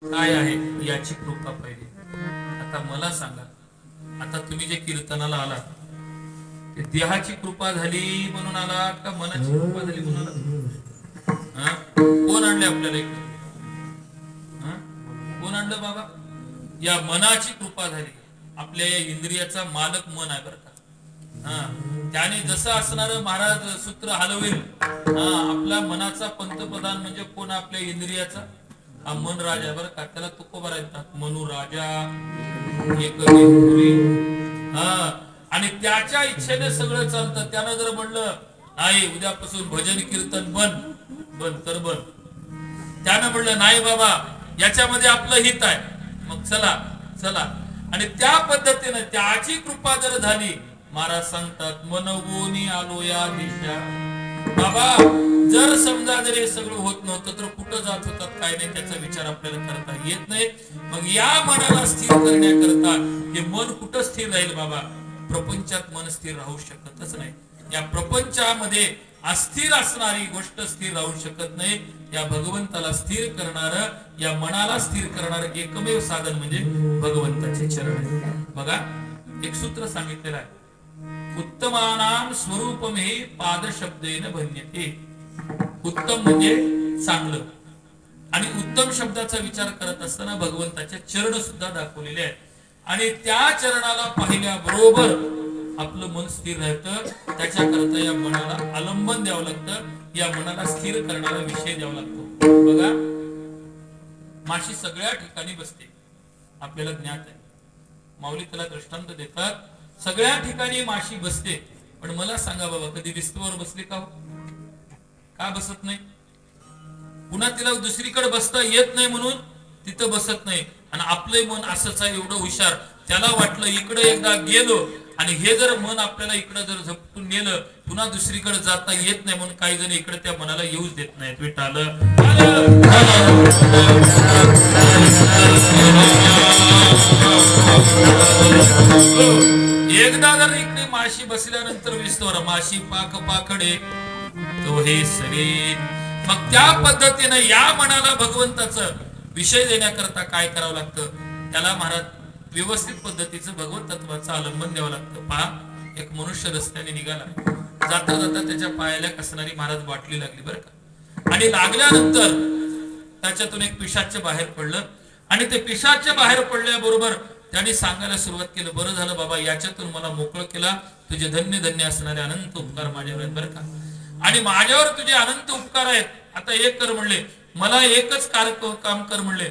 काय आहे याची कृपा पाहिजे. आता मला सांगा, आता तुम्ही जे कीर्तनाला आलात ते देहाची कृपा झाली म्हणून आला का मनाची कृपा झाली म्हणून आला? कोण आणले आपल्याला इकडे? कोण आणलं बाबा? या मनाची कृपा झाली. आपल्या या इंद्रियाचा मालक मन आहे बरं का. त्याने जसं असणार महाराज सूत्र हलवेल. आपला मनाचा पंतप्रधान म्हणजे कोण? आपल्या इंद्रियाचा हा मन राजा बरं का. त्याला तुकोबा येतात मनू राजा एक आणि त्याच्या इच्छेने सगळं चालतं. त्यानं जर म्हणलं नाही उद्यापासून भजन कीर्तन बंद तर बंद. त्यानं म्हणलं नाही बाबा याच्यामध्ये आपलं हित आहे, मग चला चला. आणि त्या पद्धतीने त्याची कृपा जर झाली, महाराज सांगतात मनवोनी आलो या दिशा. बाबा जर समजा जर हे सगळं होत नव्हतं तर कुठं जात होतात काय नाही त्याचा विचार आपल्याला करता येत नाही. मग या मनाला स्थिर करण्याकरता हे मन कुठं स्थिर राहील बाबा? प्रपंचात मन स्थिर राहू शकतच नाही. या प्रपंचामध्ये अस्थिर असणारी गोष्ट स्थिर राहू शकत नाही. या भगवंताला स्थिर करणार, या मनाला स्थिर करणार एकमेव साधन म्हणजे भगवंताचे चरण. बघा एक सूत्र सांगितलेलं आहे, उत्तमानाम स्वरूपमे पाद शब्देन भन्यते. उत्तम म्हणजे चांगलं, आणि उत्तम शब्दाचा विचार करत असताना भगवंताचे चरण सुद्धा दाखवलेले आहेत. आणि त्या चरणाला पाहिल्याबरोबर आपलं मन स्थिर राहतं. त्याच्याकरता या मनाला आलंबन द्यावं लागतं, या मनाला स्थिर करणारा विषय द्यावा लागतो. बघा माशी सगळ्या ठिकाणी बसते, आपल्याला ज्ञात आहे. माऊली त्याला दृष्टांत देतात, सगळ्या ठिकाणी माशी बसते. पण मला सांगा बाबा कधी विस्तवर बसली का? का बसत नाही? पुन्हा तिला दुसरीकडे बसता येत नाही म्हणून तिथं बसत नाही. आणि आपलं मन असंच आहे, एवढं हुशार. त्याला वाटलं इकडे एकदा गेलो आणि हे जर मन आपल्याला इकडे जर झपटून नेलं पुन्हा दुसरीकडे जाता येत नाही म्हणून काही जण इकडे त्या मनाला येऊच देत नाहीत. विठाल एकदा जर इकडे माशी बसल्यानंतर विस्तवर माशी पाक पाकडे तो हे सरे. मग त्या पद्धतीने या मनाला भगवंताचं विषय देण्याकरता काय करावं लागतं? त्याला महाराज व्यवस्थित पद्धतीचं भगवत तत्वाचं आलंबन द्यावं लागतं. पहा एक मनुष्य रस्त्याने निघाला, जाता जाता त्याच्या पायाला कसणारी महाराज बाटली लागली बरं का. आणि लागल्यानंतर त्याच्यातून एक पिशाच्य बाहेर पडलं. आणि ते पिशाच्य बाहेर पडल्याबरोबर त्यांनी सांगायला सुरुवात केलं, बरं झालं बाबा याच्यातून मला मोकळं केला. तुझे धन्य धन्य असणारे अनंत उपकार माझ्यावर आहेत बरं का. आणि माझ्यावर तुझे अनंत उपकार आहेत. आता एक कर म्हणले, मला एकच काम कर म्हणले,